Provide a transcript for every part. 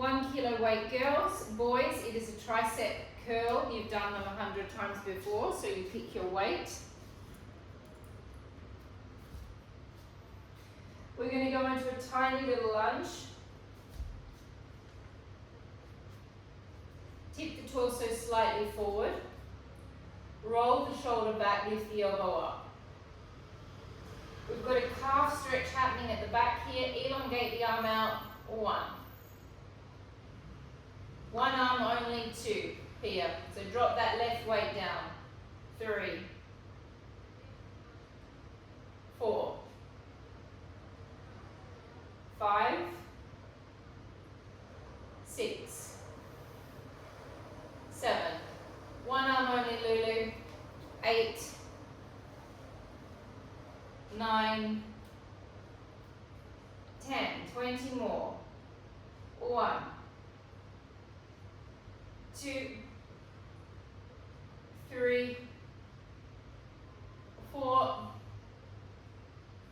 1 kilo weight girls. Boys, it is a tricep curl. You've done them 100 times before, so you pick your weight. We're going to go into a tiny little lunge. Tip the torso slightly forward. Roll the shoulder back, lift the elbow up. We've got a calf stretch happening at the back here. Elongate the arm out. 1. One arm only, 2 here. So drop that left weight down. 3, 4, 5, 6, 7. One arm only, Lulu. 8, 9, 10. 20 more. 1, 2, 3, 4,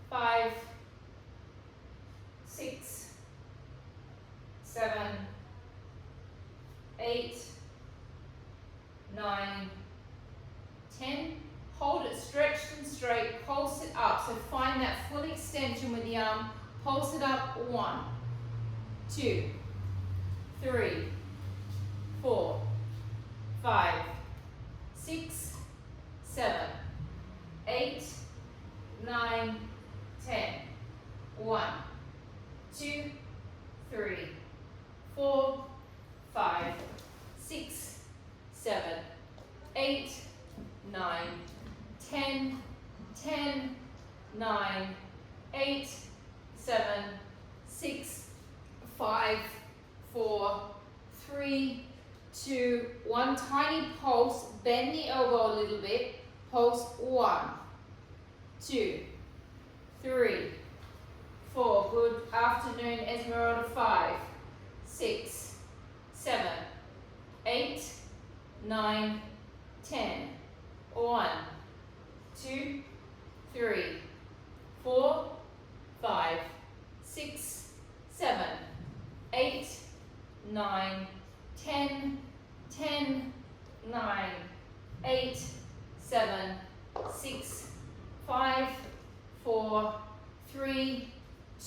5, 6, 7, 8, 9, 10. Hold it stretched and straight, pulse it up. So find that full extension with the arm, pulse it up. 1, 2, 3, 4, 5, 6, 7, 8, 9, 10. 1, 2, 3, 4, 5, 6, 7, 8, 9, 10, 10, 9, 8, 7, 6, 5, 4, 3, 2, 1. Tiny pulse. Bend the elbow a little bit. Pulse. 1, 2, 3, 4. Good afternoon, Esmeralda. 5, 6, 7, 8, 9, 10. 1, 2, 3, 4, 5, 6, 7, 8, 9, 10, 10, 9, 8, 7, 6, 5, 4, 3,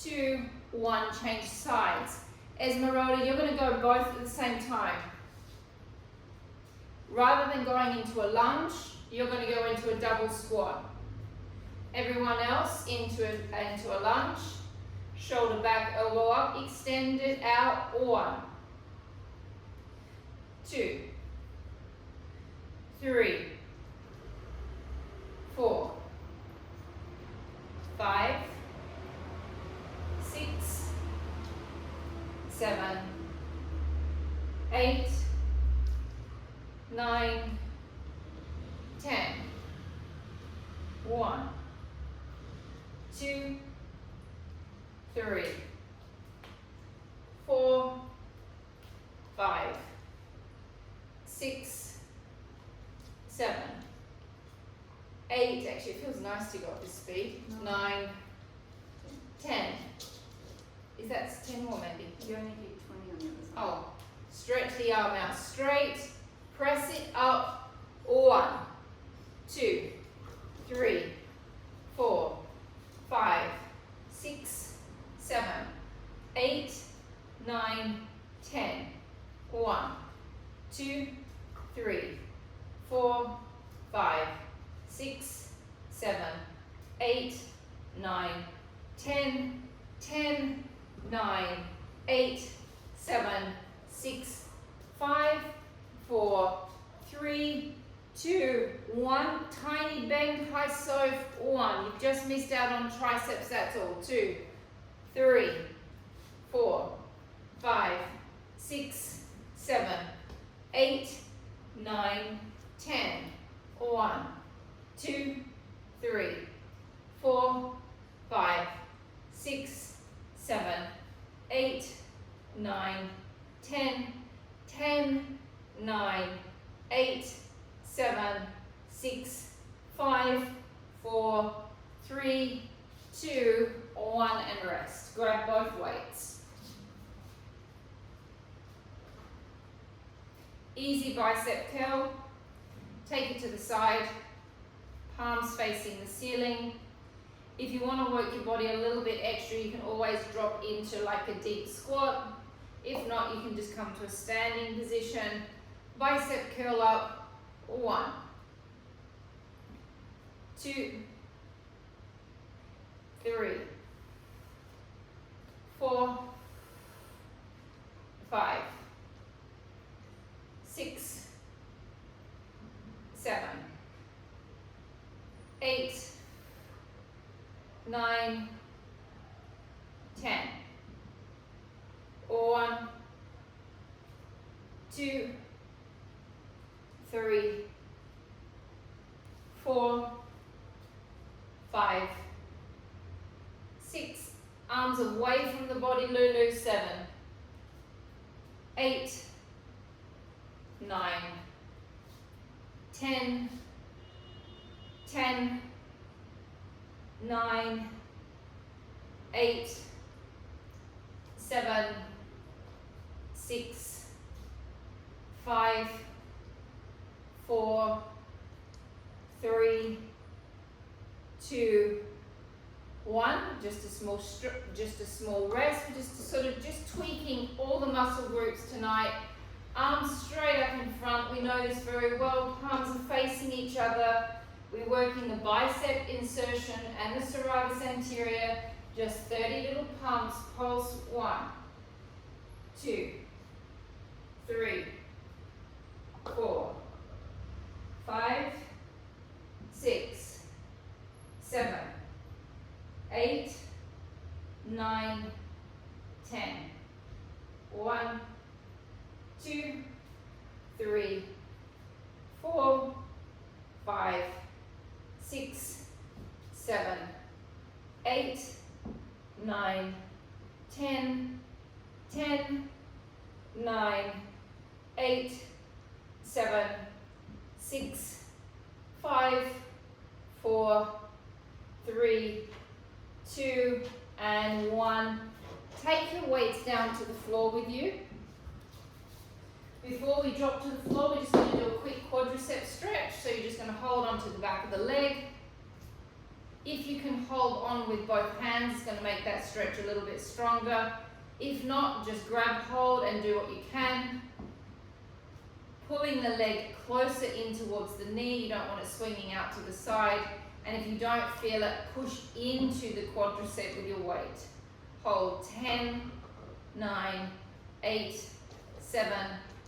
2, 1. Change sides. Esmeralda, you're going to go both at the same time. Rather than going into a lunge, you're going to go into a double squat. Everyone else into a lunge. Shoulder back, elbow up, extend it out. 1, 2, 3, 4, 5, 6, 7, 8, 9, 10. 1, 2, 3, 4, 5, 6, 7, 8. Actually, it feels nice to go at this speed. 9, 10. Is that 10 more, maybe? You only did 20 on the other side. Oh, stretch the arm out straight. Press it up. 1, 2, 3, 4, 5, 6, 7, 8, 9, 10. 1, 2, 3, 4, 5, 6, 7, 8, 9, 10, 10, 9, 8, 7, 6, 5, 4, 3, 2, 1. Tiny bend, high soph. 1. You've just missed out on triceps, that's all. 2, 3, 4, 5, 6, 7, 8, 9, 10. 1, 2, 3, 4, 5, 6, 7, 8, 9, 10, 10, 9, 8, 7, 6, 5, 4, 3, 2, 1, and rest. Grab both weights. Easy bicep curl. Take it to the side, palms facing the ceiling. If you want to work your body a little bit extra, you can always drop into like a deep squat. If not, you can just come to a standing position. Bicep curl up. 1, 2, 3, 4, 5, 6, 7, 8, 9, 10. 1, 2, 3, 4, 5, 6. Arms away from the body, Lulu. 7, 8, 9, 10, 10, 9, 8, 7, 6, 5, 4, 3, 2, 1. Just a small rest. We're just tweaking all the muscle groups tonight. Arms straight up in front. We know this very well. Palms are facing each other. We're working the bicep insertion and the serratus anterior. Just 30 little pumps. Pulse. 1, 2, 3, 4, 5, 6, 7, 8, 9, 10. 1, 2, 3, 4, 5, 6, 7, 8, 9, 10, 10, 9, 8, 7, 6, 5, 4, 3, 2, and 1. Take your weights down to the floor with you. Before we drop to the floor, we're just going to do a quick quadricep stretch. So you're just going to hold onto the back of the leg. If you can hold on with both hands, it's going to make that stretch a little bit stronger. If not, just grab hold and do what you can. Pulling the leg closer in towards the knee. You don't want it swinging out to the side. And if you don't feel it, push into the quadricep with your weight. Hold 10, 9, 8, 7,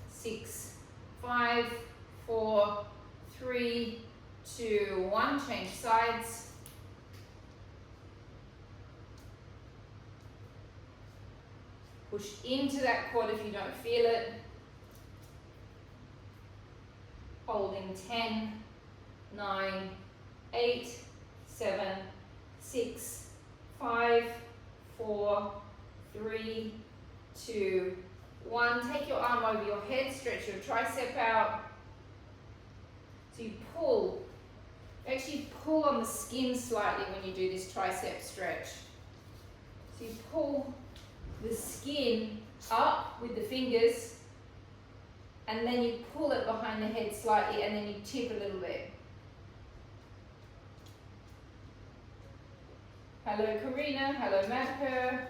6, 5, 4, 3, 2, 1. Change sides. Push into that quad if you don't feel it. Holding 10, 9, 8, 7, 6, 5, 4, 3, 2, 1. Take your arm over your head, stretch your tricep out. So you pull, actually pull on the skin slightly when you do this tricep stretch. So you pull the skin up with the fingers, and then you pull it behind the head slightly, and then you tip a little bit. Hello Karina, hello Madhur.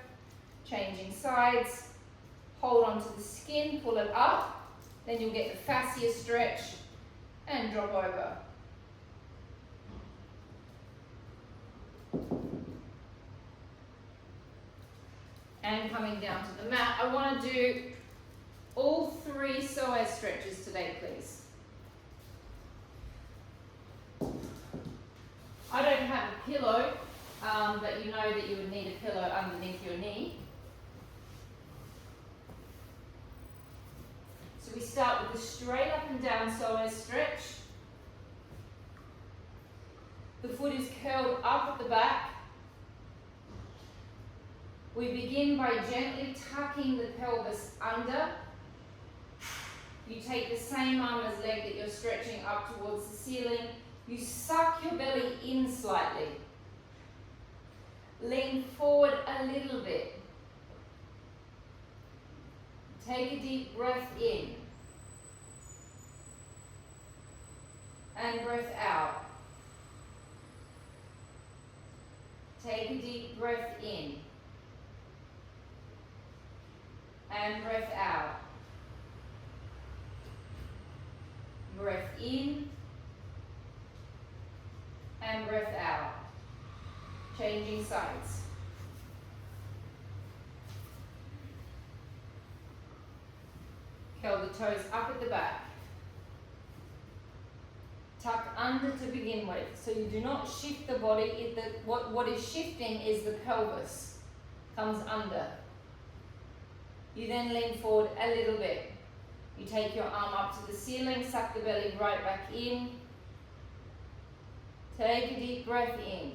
Changing sides. Hold onto the skin, pull it up, then you'll get the fascia stretch and drop over. And coming down to the mat, I want to do all 3 psoas stretches today, please. I don't have a pillow, but you know that you would need a pillow underneath your knee. So we start with the straight up and down psoas stretch. The foot is curled up at the back. We begin by gently tucking the pelvis under. You take the same arm as leg that you're stretching up towards the ceiling. You suck your belly in slightly. Lean forward a little bit. Take a deep breath in. and breath out. Take a deep breath in and breath out. Breath in and breath out. Changing sides. Curl the toes up at the back. Tuck under to begin with, so you do not shift the body. What is shifting is the pelvis. Comes under. You then lean forward a little bit. You take your arm up to the ceiling, suck the belly right back in. Take a deep breath in.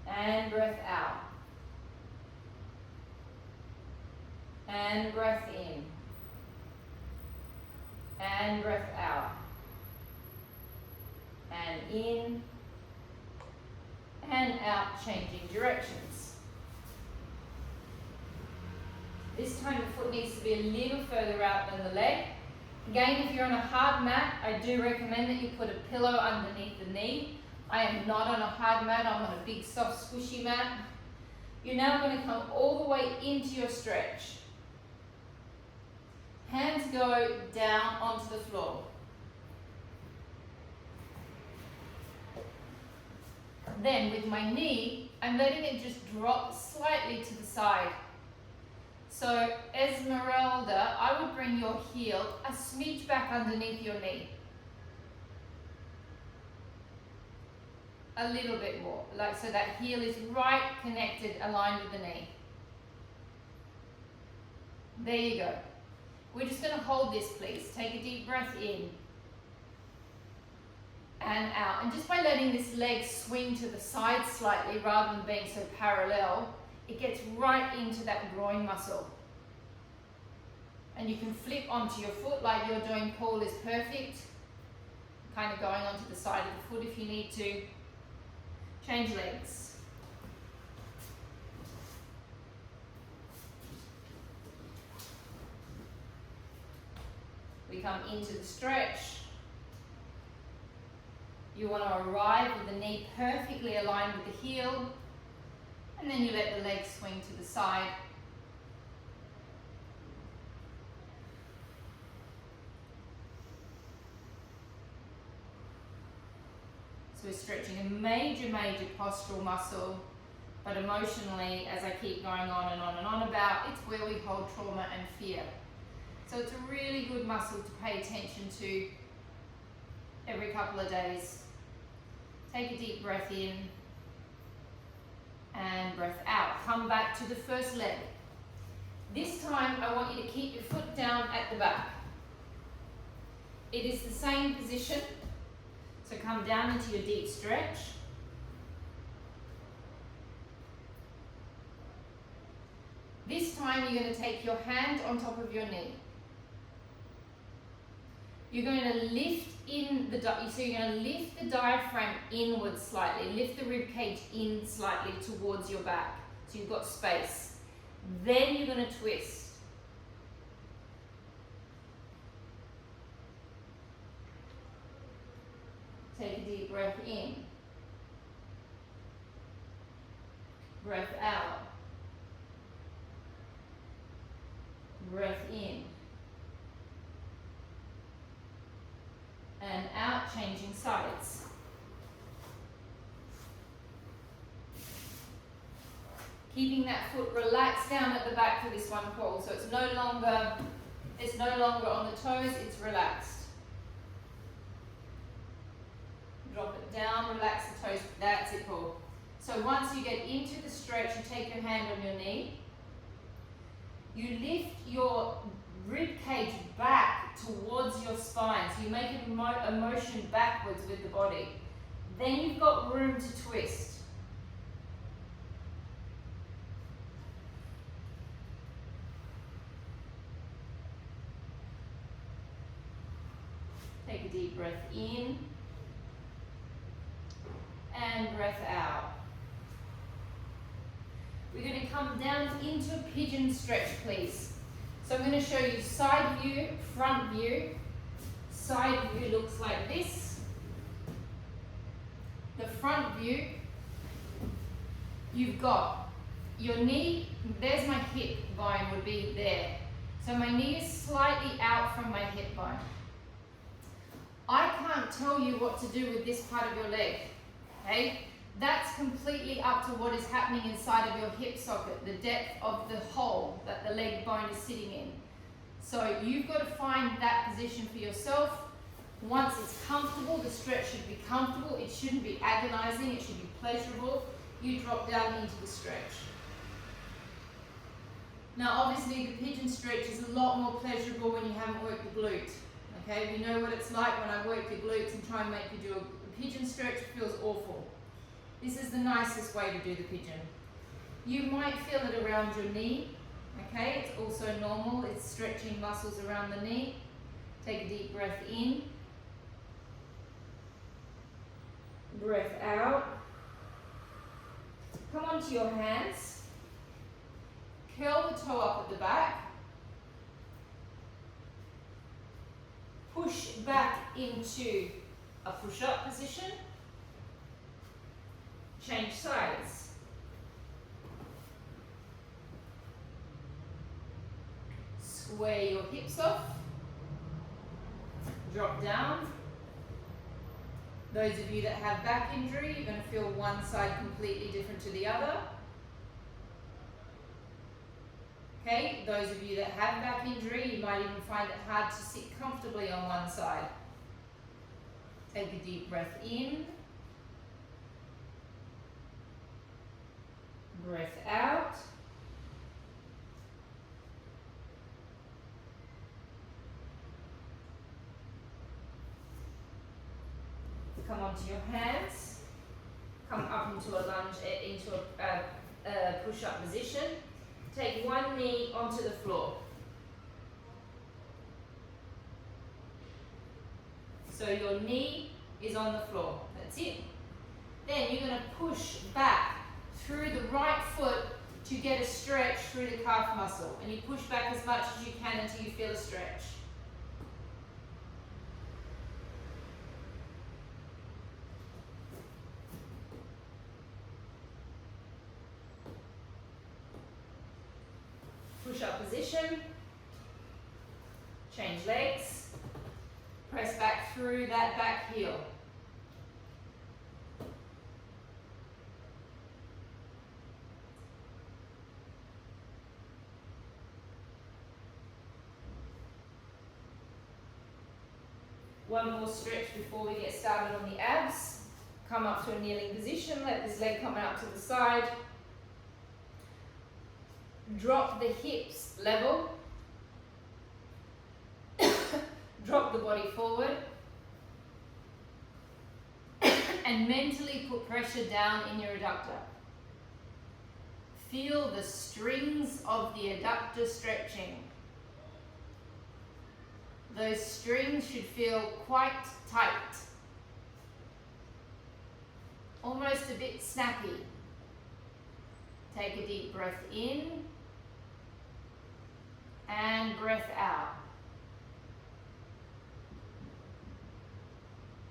And breath out. And breath in. And breath out. And in. And out, changing directions. This time the foot needs to be a little further out than the leg. Again, if you're on a hard mat, I do recommend that you put a pillow underneath the knee. I am not on a hard mat, I'm on a big soft squishy mat. You're now going to come all the way into your stretch. Hands go down onto the floor. Then with my knee, I'm letting it just drop slightly to the side. So Esmeralda, I would bring your heel a smidge back underneath your knee. A little bit more, like so that heel is right connected, aligned with the knee. There you go. We're just going to hold this, please. Take a deep breath in and out. And just by letting this leg swing to the side slightly rather than being so parallel, it gets right into that groin muscle. And you can flip onto your foot like you're doing. Paul is perfect. Kind of going onto the side of the foot if you need to. Change legs. We come into the stretch. You want to arrive with the knee perfectly aligned with the heel, and then you let the leg swing to the side. So we're stretching a major postural muscle, but emotionally, as I keep going on and on and on about, it's where we hold trauma and fear. So it's a really good muscle to pay attention to every couple of days. Take a deep breath in and breath out. Come back to the first leg. This time I want you to keep your foot down at the back. It is the same position. So come down into your deep stretch. This time you're going to take your hand on top of your knee. You're going to lift in the, so you're going to lift the diaphragm inwards slightly, lift the rib cage in slightly towards your back, so you've got space. Then you're going to twist. Take a deep breath in. Breath out. Breath in. And out, changing sides. Keeping that foot relaxed down at the back for this one, Paul. So it's no longer on the toes, it's relaxed. Drop it down, relax the toes. That's it, Paul. So once you get into the stretch, you take your hand on your knee. You lift your rib cage back towards your spine. So you make a motion backwards with the body. Then you've got room to twist. Take a deep breath in. And breath out. We're going to come down into a pigeon stretch, please. So I'm going to show you side view, front view, Side view looks like this. The front view, you've got your knee, there's my hip bone would be there. So my knee is slightly out from my hip bone. I can't tell you what to do with this part of your leg, okay? That's completely up to what is happening inside of your hip socket, the depth of the hole that the leg bone is sitting in. So you've got to find that position for yourself. Once it's comfortable, the stretch should be comfortable. It shouldn't be agonizing, it should be pleasurable. You drop down into the stretch. Now obviously the pigeon stretch is a lot more pleasurable when you haven't worked the glute. Okay, we know what it's like when I work the glutes and try and make you do a pigeon stretch. It feels awful. This is the nicest way to do the pigeon. You might feel it around your knee. Okay, it's also normal. It's stretching muscles around the knee. Take a deep breath in. Breath out. Come onto your hands. Curl the toe up at the back. Push back into a push-up position. Change sides. Square your hips off. Drop down. Those of you that have back injury, you're going to feel one side completely different to the other. Okay, those of you that have back injury, you might even find it hard to sit comfortably on one side. Take a deep breath in. Breath out. Come onto your hands. Come up into a lunge, into a push-up position. Take one knee onto the floor. So your knee is on the floor. That's it. Then you're going to push back through the right foot to get a stretch through the calf muscle. And you push back as much as you can until you feel a stretch. Push-up position, change legs, press back through that back heel. One more stretch before we get started on the abs. Come up to a kneeling position, let this leg come out to the side. Drop the hips level. Drop the body forward. And mentally put pressure down in your adductor. Feel the strings of the adductor stretching. Those strings should feel quite tight. Almost a bit snappy. Take a deep breath in. And breath out.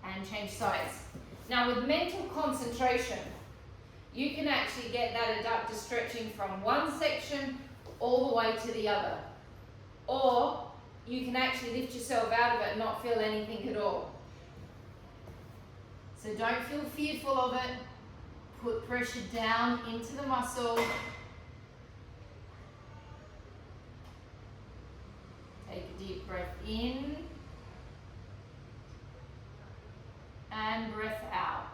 And change sides. Now with mental concentration, you can actually get that adductor stretching from one section all the way to the other. Or you can actually lift yourself out of it and not feel anything at all. So don't feel fearful of it. Put pressure down into the muscle. Take a deep breath in and breath out.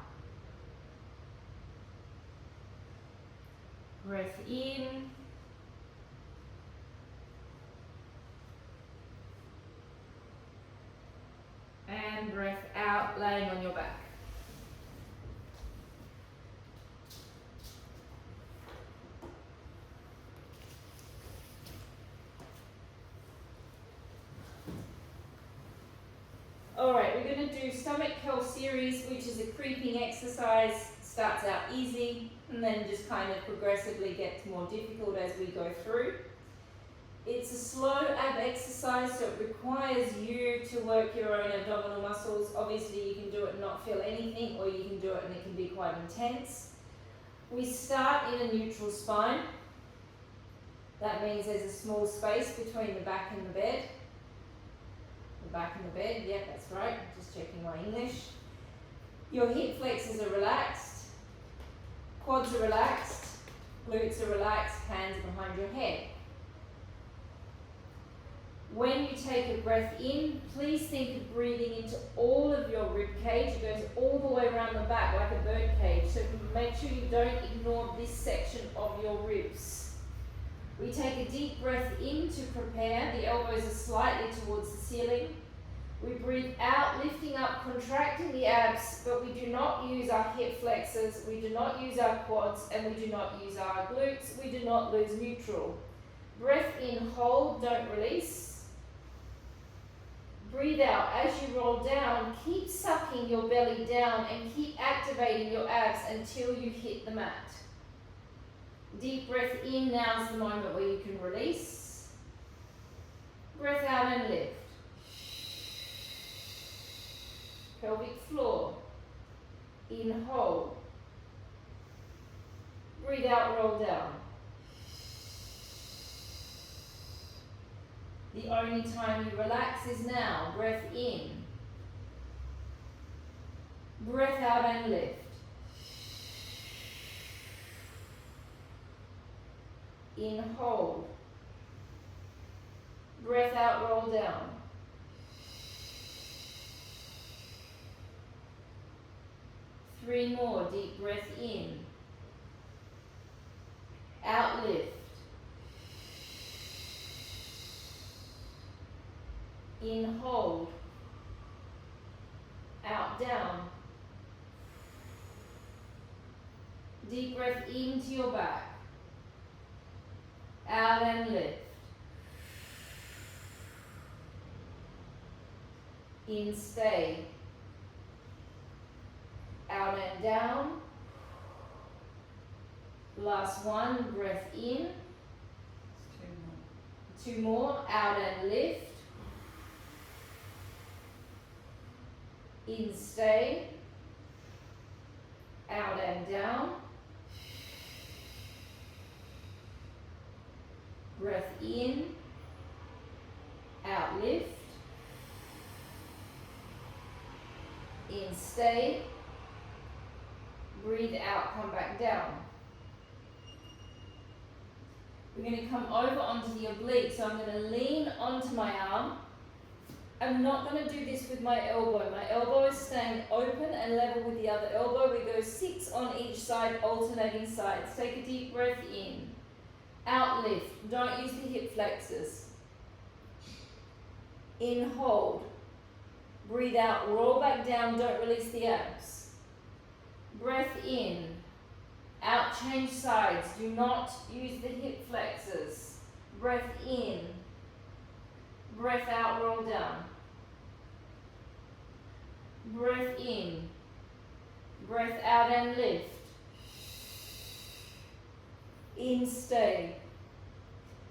Breath in and breath out, laying on your back. Alright, we're going to do stomach curl series, which is a creeping exercise. Starts out easy and then just kind of progressively gets more difficult as we go through. It's a slow ab exercise, so it requires you to work your own abdominal muscles. Obviously, you can do it and not feel anything, or you can do it and it can be quite intense. We start in a neutral spine. That means there's a small space between the back and the bed. The back and the bed, yeah, that's right. Just checking my English. Your hip flexors are relaxed, quads are relaxed, glutes are relaxed, hands behind your head. When you take a breath in, please think of breathing into all of your rib cage. It goes all the way around the back like a bird cage. So make sure you don't ignore this section of your ribs. We take a deep breath in to prepare. The elbows are slightly towards the ceiling. We breathe out, lifting up, contracting the abs, but we do not use our hip flexors, we do not use our quads, and we do not use our glutes. We do not lose neutral. Breath in, hold, don't release. Breathe out. As you roll down, keep sucking your belly down and keep activating your abs until you hit the mat. Deep breath in, now's the moment where you can release. Breath out and lift. Pelvic floor. In, hold. Breathe out, roll down. The only time you relax is now. Breath in. Breath out and lift. In, hold. Breath out, roll down. Three more. Deep breath in. Out, lift. In, hold. Out, down. Deep breath into your back. Out and lift. In, stay. Out and down. Last one, breath in. Two more, out and lift. In, stay. Out and down. Breath in. Out, lift. In, stay. Breathe out, come back down. We're going to come over onto the oblique, so I'm going to lean onto my arm. I'm not going to do this with my elbow. My elbow is staying open and level with the other elbow. We go 6 on each side, alternating sides. Take a deep breath in. Out, lift. Don't use the hip flexors. In, hold. Breathe out, roll back down, don't release the abs. Breath in. Out, change sides. Do not use the hip flexors. Breath in. Breath out, roll down. Breath in. Breath out and lift. In, stay.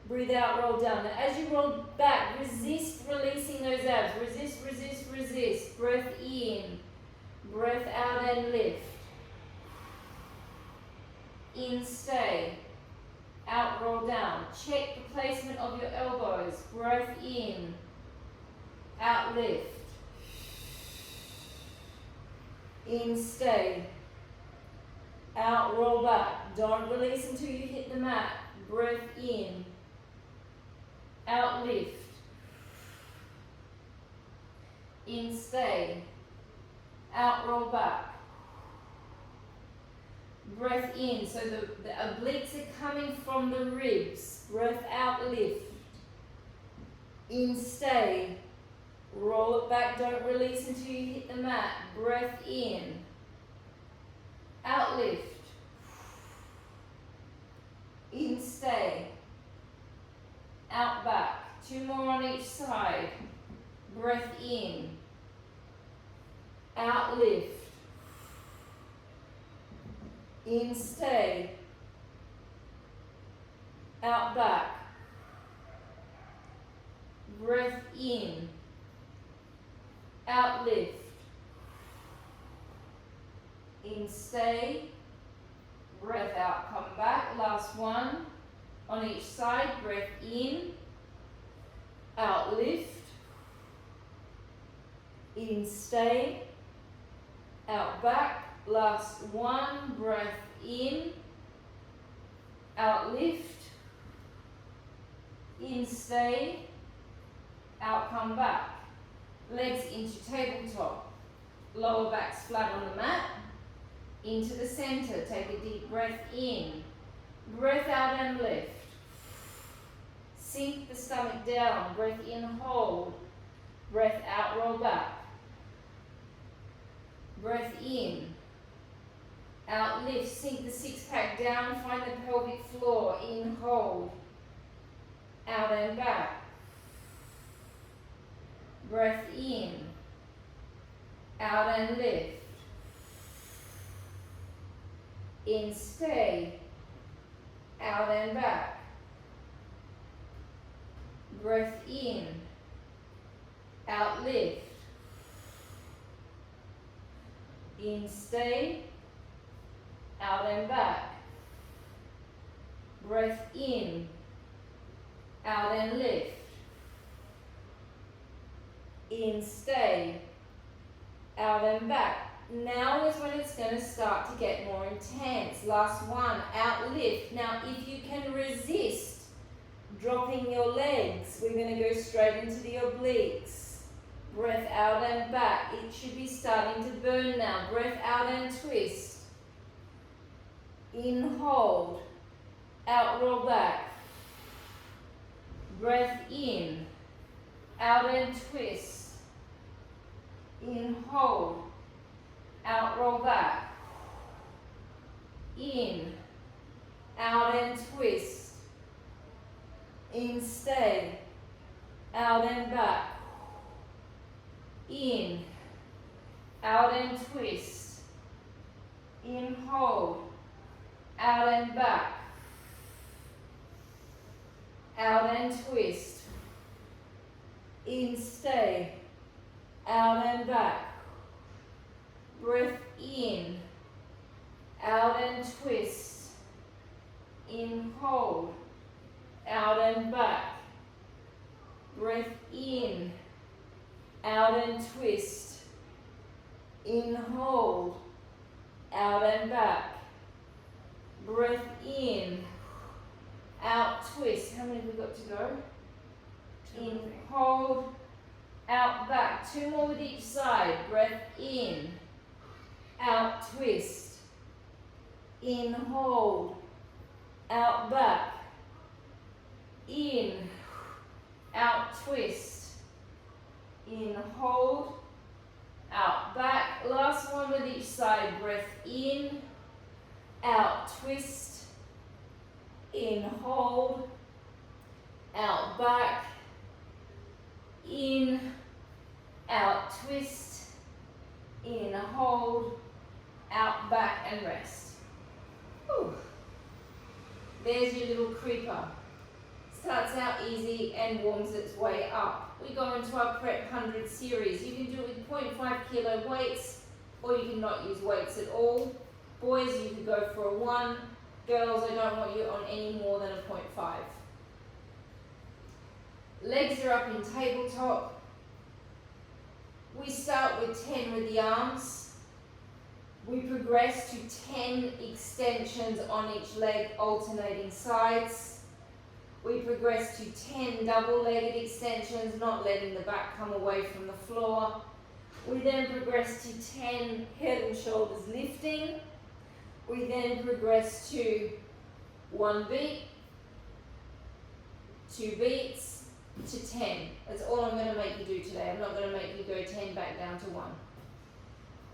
Breathe out, roll down. Now as you roll back, resist releasing those abs. Resist, resist, resist. Breath in. Breath out and lift. In, stay. Out, roll down. Check the placement of your elbows. Breath in. Out, lift. In, stay. Out, roll back. Don't release until you hit the mat. Breath in. Out, lift. In, stay. Out, roll back. Breath in, so the obliques are coming from the ribs. Breath out, lift. In, stay. Roll it back, don't release until you hit the mat. Breath in. Out, lift. In, stay. Out, back. 2 more on each side. Breath in. Out, lift. In, stay. Out, back. breath in, out, lift, in, stay, breath out, come back, last one, on each side, breath in, out, lift, in, stay, out, back, last one, breath in, out, lift, in, stay, out, come back, legs into tabletop, lower back's flat on the mat, into the center, take a deep breath in, breath out and lift, sink the stomach down, breath in, hold, breath out, roll back, breath in, out, lift, sink the six pack down, find the pelvic floor, in, hold, out and back, breath in, out and lift, in, stay, out and back, breath in, out, lift, in, stay, out and back, breath in, out and lift, in, stay, out and back. Now is when it's going to start to get more intense. Last one, out, lift. Now if you can resist dropping your legs, we're going to go straight into the obliques. Breath out and back. It should be starting to burn now. Breath out and twist. In, hold, out, roll back. Breath in, out and twist. In, hold, out, roll back. In, out and twist. In, stay, out and back. In, out and twist. In, hold, out and back. Out and twist. In, stay, out and back. Breath in, out and twist. In, hold, out and back. Breath in, out and twist. In, hold, out and back. Breath in, out, twist. How many have we got to go? In, hold, out, back. Two more with each side. Breath in, out, twist. In, hold, out, back. In, out, twist. In, hold, out, back. Last one with each side. Breath in, out, twist. In, hold, out, back. In, out, twist. In, hold, out, back, and rest. Whew. There's your little creeper. Starts out easy and warms its way up. We go into our Prep 100 series. You can do it with 0.5 kilo weights, or you can not use weights at all. Boys, you can go for a 1. Girls, I don't want you on any more than a 0.5. Legs are up in tabletop. We start with 10 with the arms. We progress to 10 extensions on each leg, alternating sides. We progress to 10 double-legged extensions, not letting the back come away from the floor. We then progress to 10 head and shoulders lifting. We then progress to 1 beat, 2 beats, to 10. That's all I'm going to make you do today. I'm not going to make you go 10 back down to 1.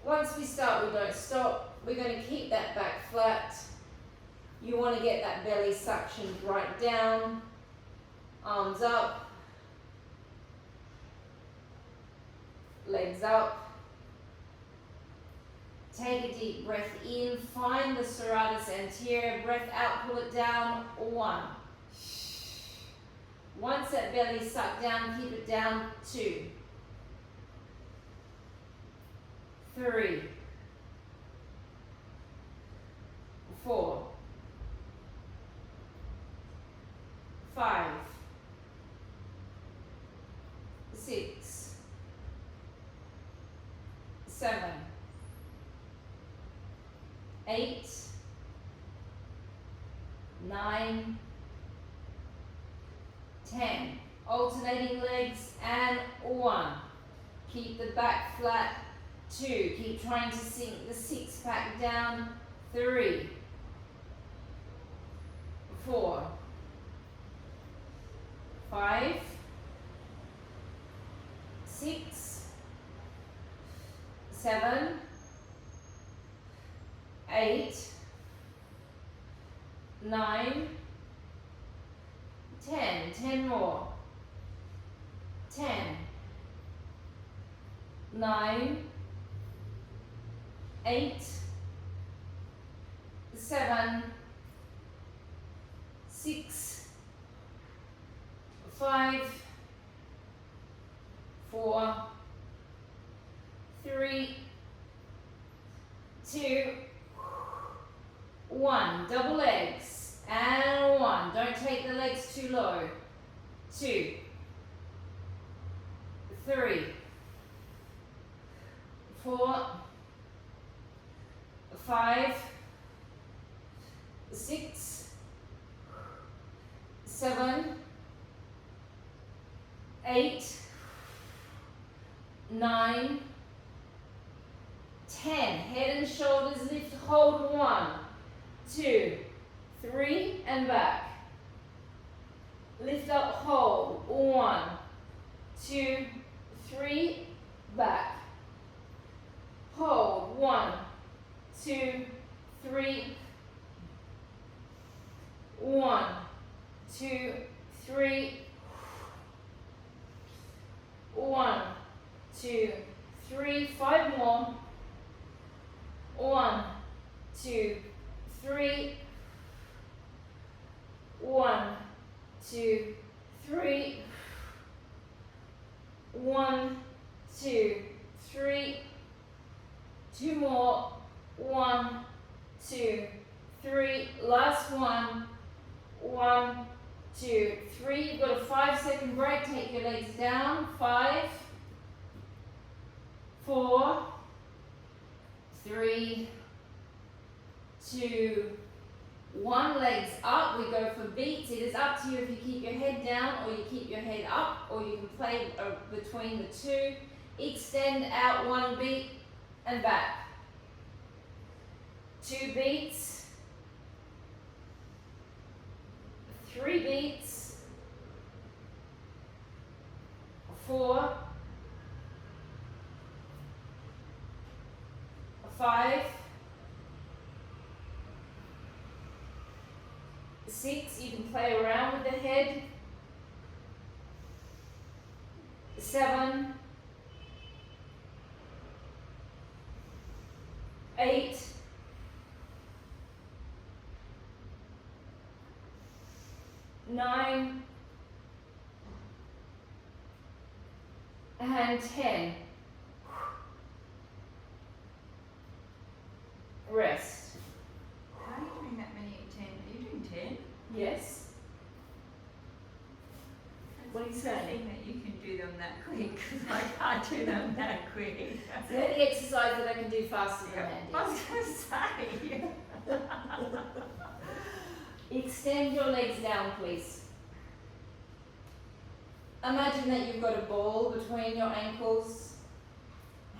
Once we start, we don't stop. We're going to keep that back flat. You want to get that belly suctioned right down. Arms up. Legs up. Take a deep breath in. Find the serratus anterior. Breath out, pull it down. 1. Once that belly's sucked down, keep it down. 2, 3, 4, 5, 6, 7, 8, 9, 10. Alternating legs and 1. Keep the back flat. 2. Keep trying to sink the six pack down. 3, 4, 5, 6, 7, 8, 9, 10. 10 more. 10, 9, 8, 7, 6, 5, 4, 3, 2, 1. Double legs and 1. Don't take the legs too low. 2, 3, 4, 5, 6, 7, 8, 9, 10. Head and shoulders lift, hold. 1, 2, 3, and back. Lift up, hold. 1, 2, 3, back. Hold. 1, 2, 3. 1, 2, 3. 1, 2, 3. 5 more. 1, 2, 3. 1, 2, 3. 1, 2, 3. 2 more. 1, 2, 3. Last one. 1, 2, 3. You've got a 5-second break. Take your legs down. 5, 4, 3, 2, 1. Legs up. We go for beats. It is up to you if you keep your head down or you keep your head up, or you can play between the two. Extend out 1 beat and back. 2 beats. 3 beats. 4, 5, 6. You can play around with the head. 7, 8, 9, and 10. Rest. How are you doing that many at 10? Are you doing 10? Yes. What are you saying? That you can do them that quick, because I can't do them that quick. The only exercise that I can do faster than I was going to say. Andy. Extend your legs down, please. Imagine that you've got a ball between your ankles,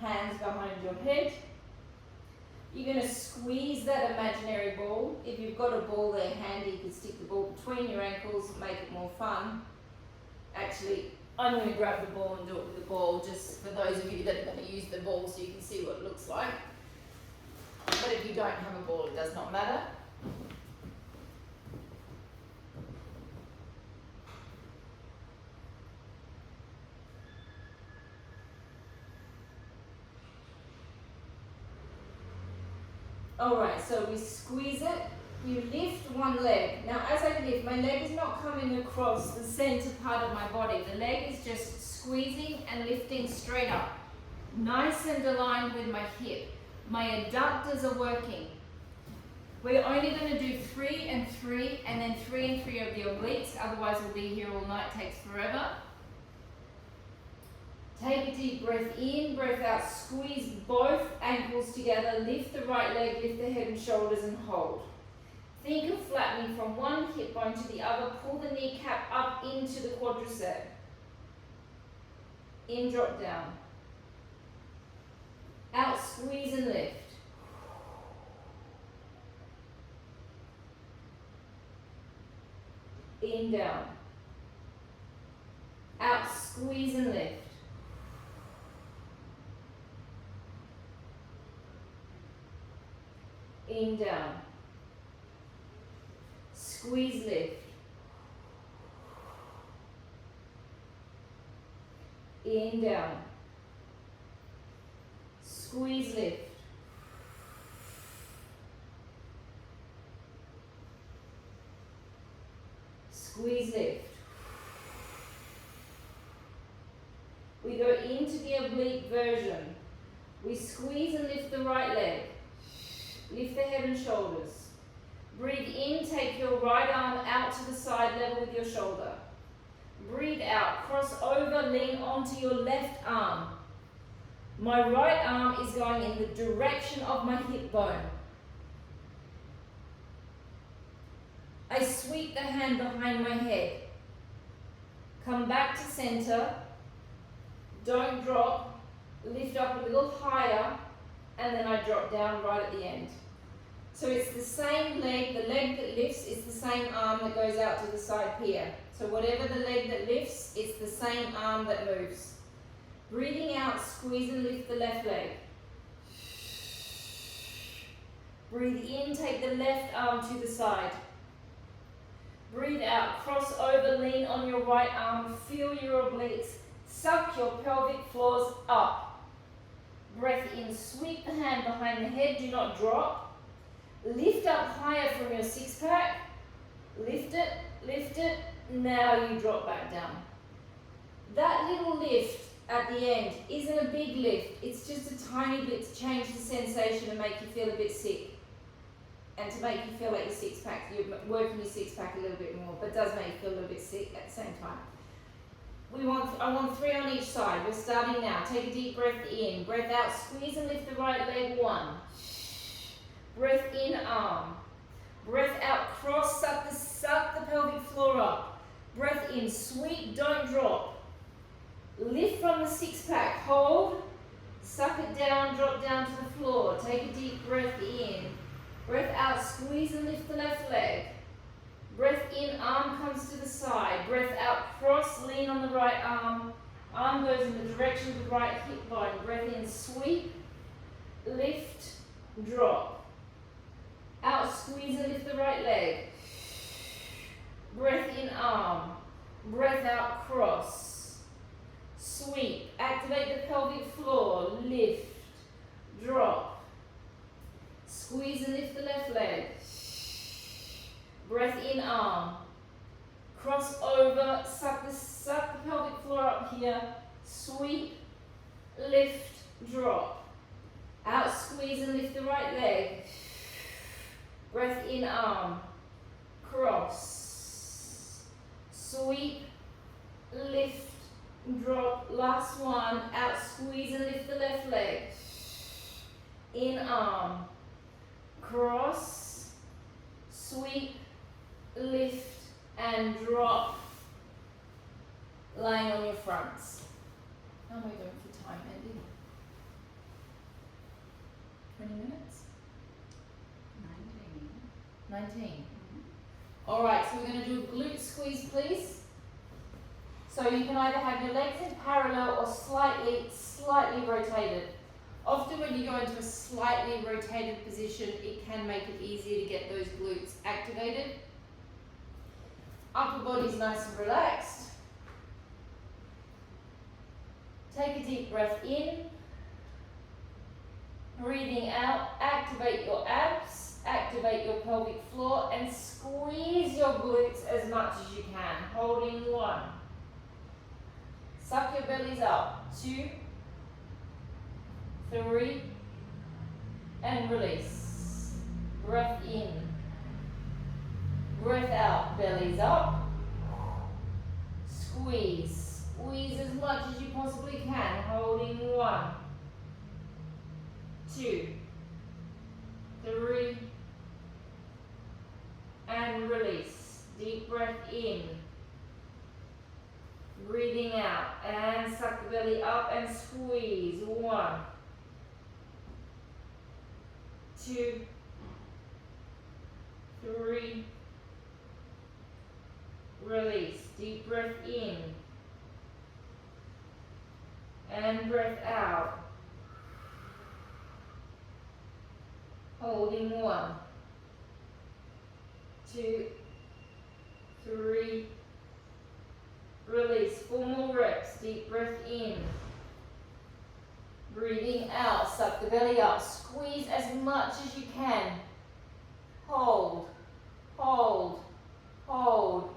hands behind your head. You're going to squeeze that imaginary ball. If you've got a ball there handy, you can stick the ball between your ankles, make it more fun. Actually, I'm going to grab the ball and do it with the ball, just for those of you that are going to use the ball so you can see what it looks like. But if you don't have a ball, it does not matter. Alright, so we squeeze it You lift one leg. Now as I lift, my leg is not coming across the center part of my body. The leg is just squeezing and lifting straight up. Nice and aligned with my hip. My adductors are working. We're only going to do 3 and 3 and then 3 and 3 of the obliques, otherwise we'll be here all night, takes forever. Take a deep breath in, breath out, squeeze both ankles together, lift the right leg, lift the head and shoulders and hold. Think of flattening from one hip bone to the other, pull the kneecap up into the quadricep. In, drop down. Out, squeeze and lift. In, down. Out, squeeze and lift. In, down. Squeeze, lift. In, down. Squeeze, lift. Squeeze, lift. We go into the oblique version. We squeeze and lift the right leg. Lift the head and shoulders. Breathe in, take your right arm out to the side level with your shoulder. Breathe out, cross over, lean onto your left arm. My right arm is going in the direction of my hip bone. I sweep the hand behind my head. Come back to center. Don't drop. Lift up a little higher, and then I drop down right at the end. So it's the same leg, the leg that lifts is the same arm that goes out to the side here. So whatever the leg that lifts, it's the same arm that moves. Breathing out, squeeze and lift the left leg. Breathe in, take the left arm to the side. Breathe out, cross over, lean on your right arm, feel your obliques, suck your pelvic floors up. Breath in, sweep the hand behind the head, do not drop. Lift up higher from your six pack. Lift it, now you drop back down. That little lift at the end isn't a big lift, it's just a tiny bit to change the sensation and make you feel a bit sick. And to make you feel like your six pack, you're working your six pack a little bit more, but it does make you feel a little bit sick at the same time. I want 3 on each side. We're starting now. Take a deep breath in, breath out, squeeze and lift the right leg, 1. Breath in, arm. Breath out, cross, suck the pelvic floor up. Breath in, sweep, don't drop. Lift from the six pack, hold, suck it down, drop down to the floor. Take a deep breath in. Breath out, squeeze and lift the left leg. Breath in, arm comes to the side. Breath out, cross, lean on the right arm. Arm goes in the direction of the right hip bone. Breath in, sweep, lift, drop. Out, squeeze and lift the right leg. Breath in, arm. Breath out, cross. Sweep, activate the pelvic floor. Lift, drop. Squeeze and lift the left leg. Breath in, arm. Cross over, suck the pelvic floor up here. Sweep, lift, drop. Out, squeeze and lift the right leg. Breath in, arm. Cross. Sweep, lift, drop. Last one. Out, squeeze and lift the left leg. In, arm. Cross. Sweep, lift and drop, lying on your fronts. How am I doing for time, Andy? 20 minutes? 19. Alright, so we're going to do a glute squeeze, please. So you can either have your legs in parallel or slightly rotated. Often when you go into a slightly rotated position, it can make it easier to get those glutes activated. Upper body's nice and relaxed. Take a deep breath in. Breathing out, activate your abs. activate your pelvic floor and squeeze your glutes as much as you can. Holding 1. Suck your bellies up. 2, 3, and release. Breath in. Breath out. Bellies up. Squeeze. Squeeze as much as you possibly can. Holding 1, 2, 3, and release. Deep breath in. Breathing out. And suck the belly up and squeeze. 1, 2, 3, release. Deep breath in. And breath out. Holding 1, 2, 3, release. 4 more reps. Deep breath in. Breathing out. Suck the belly up. Squeeze as much as you can. Hold, hold, hold.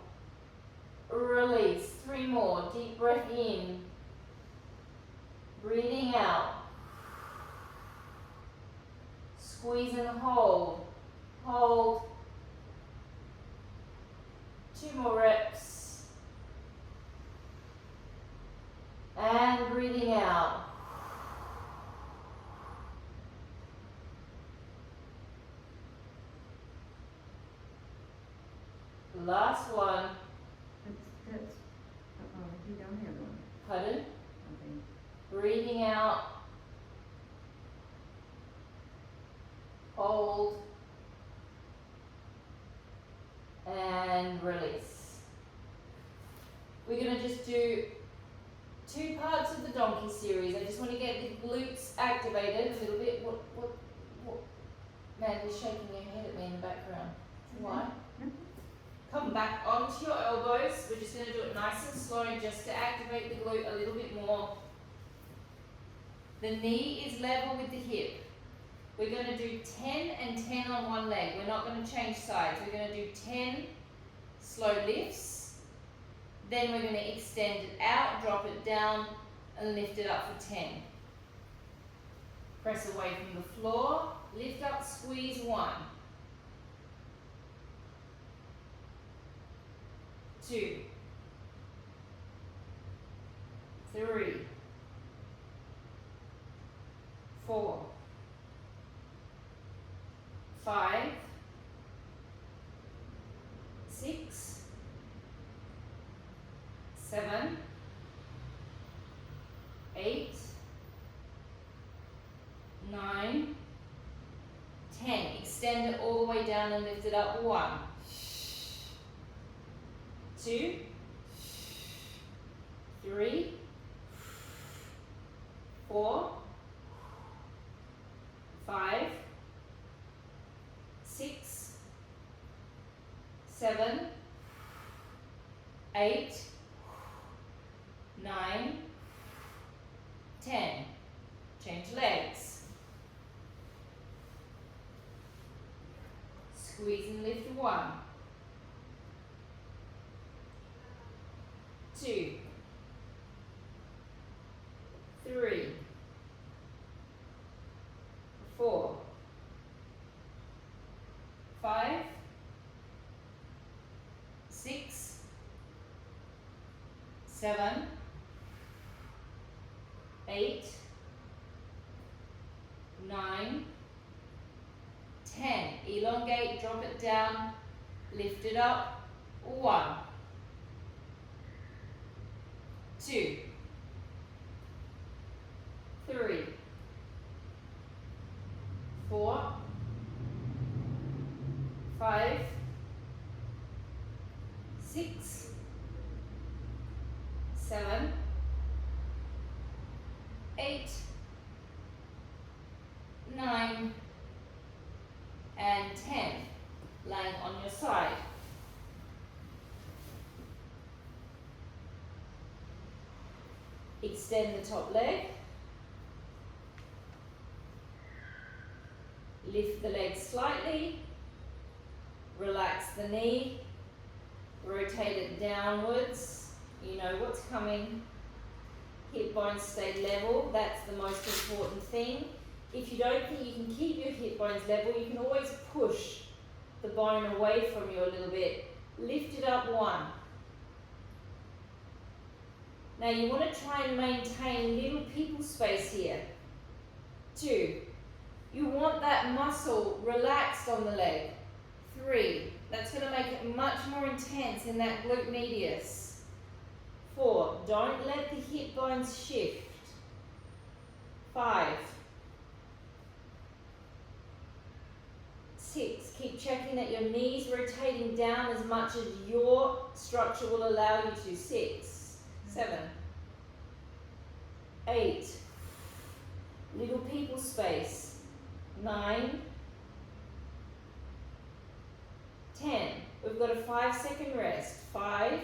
Release. 3 more. Deep breath in. Breathing out. Squeeze and hold. Hold. 2 more reps. And breathing out. Last one. That's, you don't have one. Pardon? Okay. Breathing out. Hold. And release. We're going to just do 2 parts of the donkey series. I just want to get the glutes activated a little bit. What? Mandy's shaking your head at me in the background. Why? Come back onto your elbows. We're just going to do it nice and slow just to activate the glute a little bit more. The knee is level with the hip. We're going to do 10 and 10 on one leg. We're not going to change sides. We're going to do 10 slow lifts. Then we're going to extend it out, drop it down, and lift it up for 10. Press away from the floor. Lift up, squeeze 1. 2, 3, 4, 5, 6, 7, 8, 9, 10. Extend it all the way down and lift it up. 1, 2, 3, 4, 5, 6, 7, 8, 9, 10. Change legs. Squeeze and lift. 1, 2, 3, 4, 5, 6, 7, 8, 9, 10. Elongate, drop it down, lift it up. 1, 2, 3, 4, 5, 6, 7, 8, 9, and 10. Lying on your side. Extend the top leg. Lift the leg slightly, relax the knee, rotate it downwards. You know what's coming. Hip bones stay level, that's the most important thing. If you don't think you can keep your hip bones level, you can always push the bone away from you a little bit. Lift it up 1. Now you want to try and maintain little people space here. 2. You want that muscle relaxed on the leg. 3. That's going to make it much more intense in that glute medius. 4. Don't let the hip bones shift. 5. 6. Keep checking that your knees rotating down as much as your structure will allow you to. 6. 7. 8. Little people space. 9. 10. We've got a 5-second rest. 5,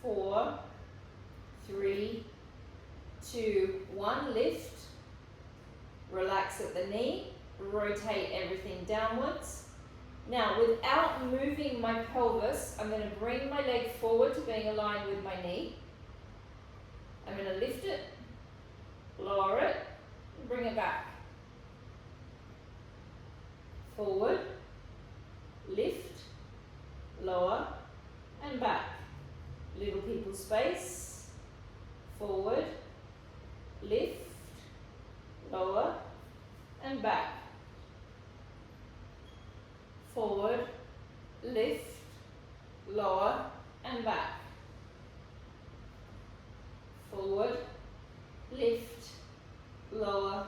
4, 3, 2, 1. Lift. Relax at the knee. Rotate everything downwards. Now, without moving my pelvis, I'm going to bring my leg forward to being aligned with my knee. I'm going to lift it, lower it, and bring it back. Forward, lift, lower, and back. Little people space. Forward, lift, lower, and back. Forward, lift, lower, and back. Forward, lift, lower,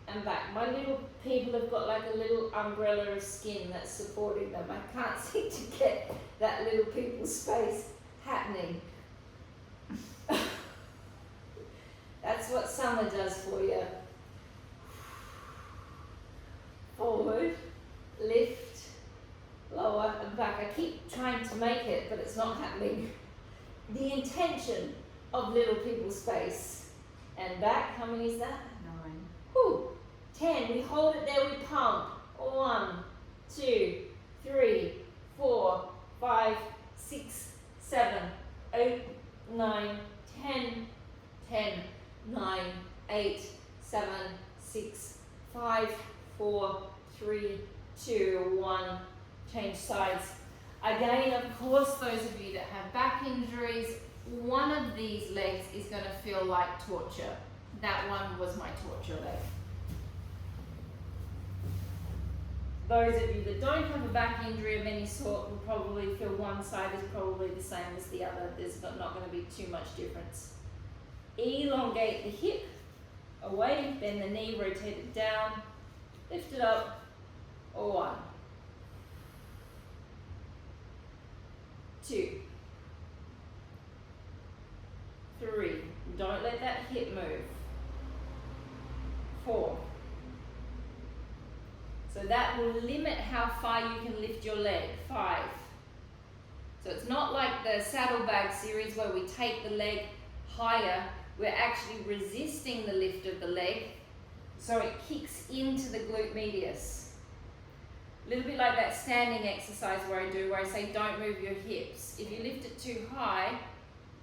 and back. My little people have got like a little umbrella of skin that's supporting them. I can't seem to get that little people space happening. That's what summer does for you. Forward, lift, lower, and back. I keep trying to make it, but it's not happening. The intention of little people space. And back, how many is that? 9. Whew. 10, we hold it there, we pump. 1, 2, 3, 4, 5, 6, 7, 8, 9, 10, 10, 9, 8, 7, 6, 5, 4, 3, 2, 1. Change sides. Again, of course, those of you that have back injuries, one of these legs is going to feel like torture. That one was my torture leg. Those of you that don't have a back injury of any sort will probably feel one side is probably the same as the other. There's not going to be too much difference. Elongate the hip away, bend the knee, rotate it down, lift it up. 1, 2, 3. Don't let that hip move. 4. So that will limit how far you can lift your leg. 5. So it's not like the saddlebag series where we take the leg higher. We're actually resisting the lift of the leg so it kicks into the glute medius. A little bit like that standing exercise where I say don't move your hips. If you lift it too high,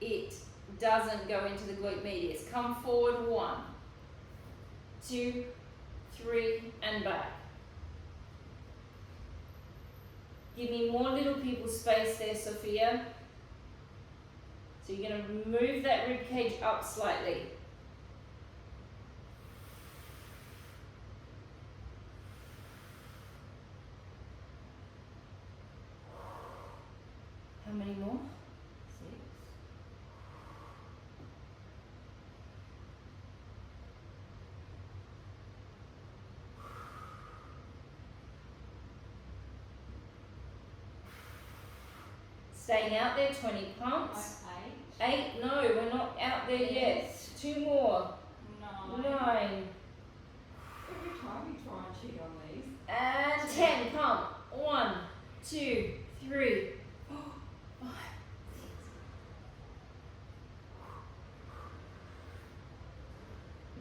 it doesn't go into the glute medius. Come forward. 1, 2, 3, and back. Give me more little people space there, Sophia. So you're going to move that rib cage up slightly. How many more? 6. Staying out there, 20 pumps. 8, no, we're not out there yet. 2 more. 9. Every time you try and cheat on these. And 10, pump. 1, 2, 3, 4, 5,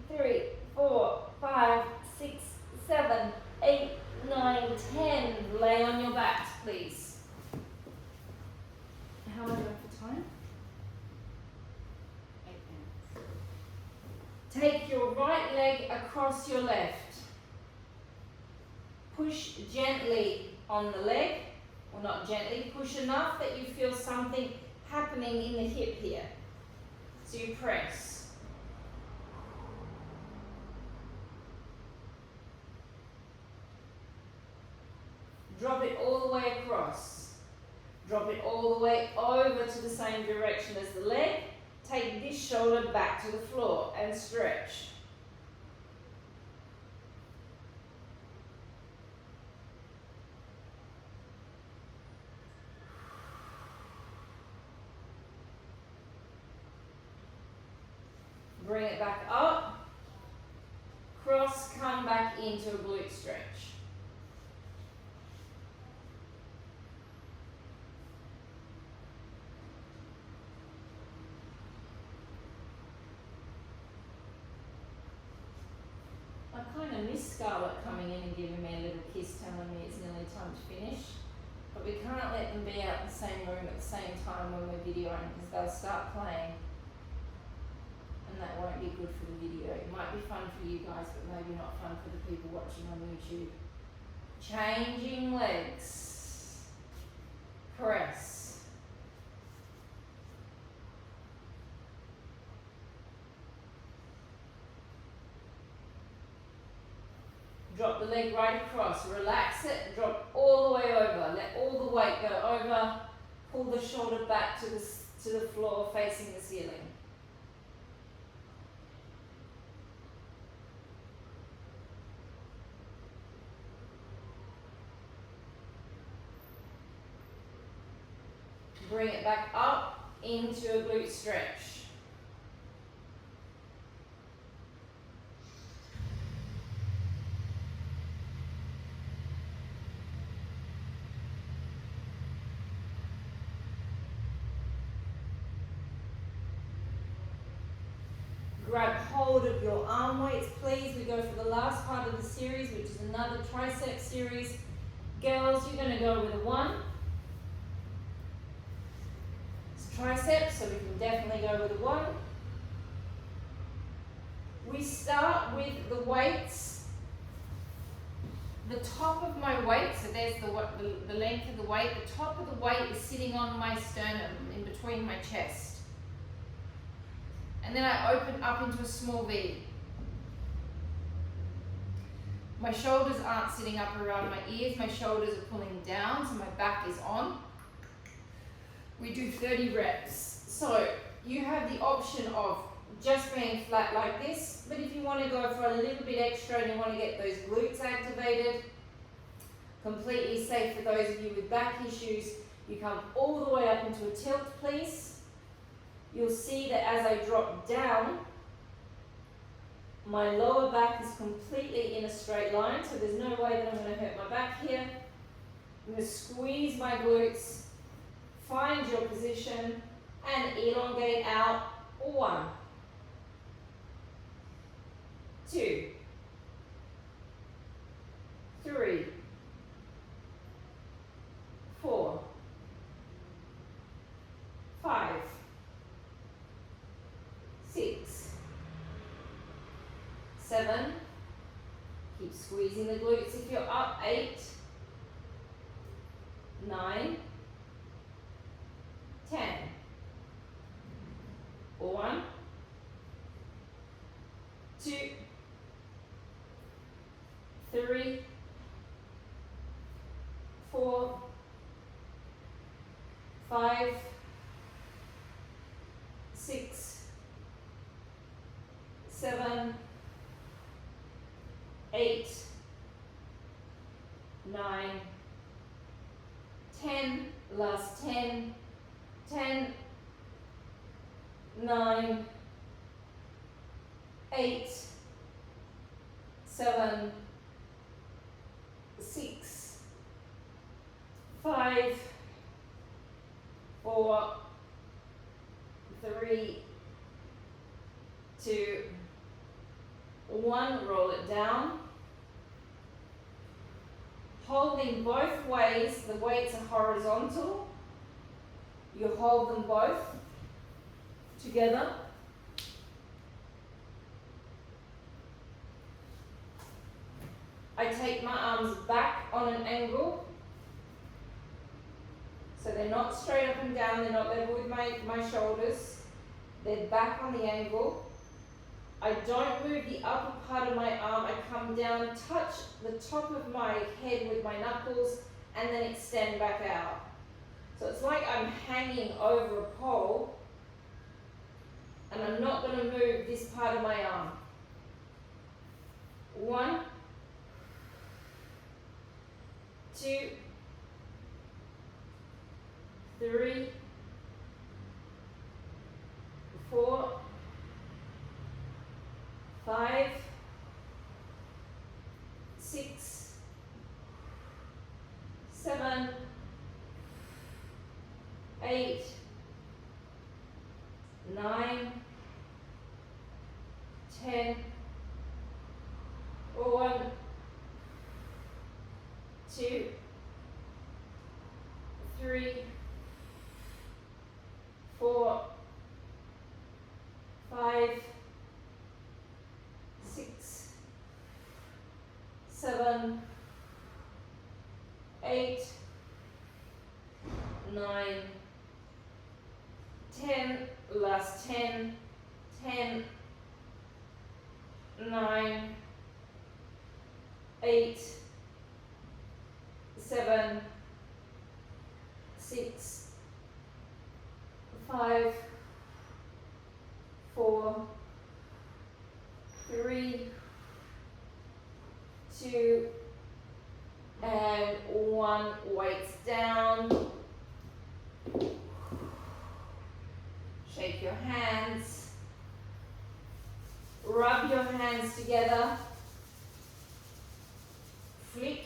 6. 3, 4, 5, 6, 7, Take your right leg across your left. Push gently on the leg, or not gently, push enough that you feel something happening in the hip here. So you press. Drop it all the way across. Drop it all the way over to the same direction as the leg. Take this shoulder back to the floor and stretch. Bring it back up. Cross, come back into a glute stretch. I kind of miss Scarlett coming in and giving me a little kiss telling me it's nearly time to finish. But we can't let them be out in the same room at the same time when we're videoing because they'll start playing. And that won't be good for the video. It might be fun for you guys, but maybe not fun for the people watching on YouTube. Changing legs. Press. Drop the leg right across. Relax it. Drop all the way over. Let all the weight go over. Pull the shoulder back to the floor facing the ceiling. Bring it back up into a glute stretch. Grab hold of your arm weights, please. We go for the last part of the series, which is another tricep series. Girls, you're going to go with a 1. Triceps, so we can definitely go with a 1. We start with the weights. The top of my weight, so there's the length of the weight, the top of the weight is sitting on my sternum, in between my chest. And then I open up into a small V. My shoulders aren't sitting up around my ears, my shoulders are pulling down, so my back is on. We do 30 reps. So you have the option of just being flat like this, but if you want to go for a little bit extra and you want to get those glutes activated, completely safe for those of you with back issues, you come all the way up into a tilt, please. You'll see that as I drop down, my lower back is completely in a straight line, so there's no way that I'm going to hurt my back here. I'm going to squeeze my glutes. Find your position and elongate out. 1, 2, 3, 4, 5, 6, 7. Keep squeezing the glutes if you're up. 8, 9, 10. 1, 2, 3, 4, 5, 6, 7, 8, 9, 10. Last 10. 10, 9, 8, 7, 6, 5, 4, 3, 2, 1. Roll it down. Holding both ways, the weights are horizontal. You hold them both together. take my arms back on an angle. So they're not straight up and down, they're not level with my shoulders. They're back on the angle. I don't move the upper part of my arm. I come down, touch the top of my head with my knuckles, and then extend back out. So it's like I'm hanging over a pole, and I'm not going to move this part of my arm. 1, 2, 3, 4, 5, 6, 7, 8, 9, 10, 1, 2, 3, 4, 5, 6, 7, 8, 9, 10, last 10, 10, 9, 8, 7, 6, 5, 4, 3, 2, and 1. Weights down. Shake your hands. Rub your hands together. Flick.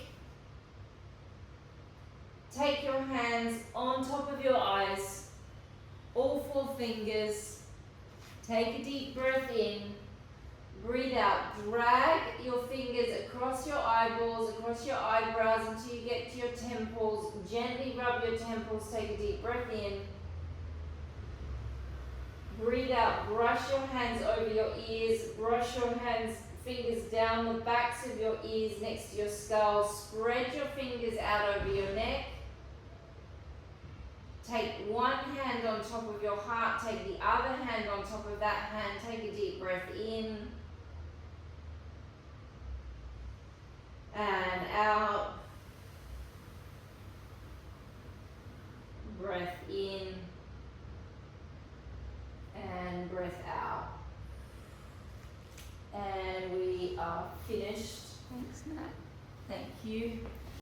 Take your hands on top of your eyes, all 4 fingers. Take a deep breath in. Breathe out. Drag your fingers across your eyeballs, across your eyebrows until you get to your temples. Gently rub your temples. Take a deep breath in. Breathe out. Brush your hands over your ears. Brush your fingers down the backs of your ears next to your skull. Spread your fingers out over your neck. Take one hand on top of your heart. Take the other hand on top of that hand. Take a deep breath in. And out. Breath in. And breath out. And we are finished. Thanks, Nat. Thank you.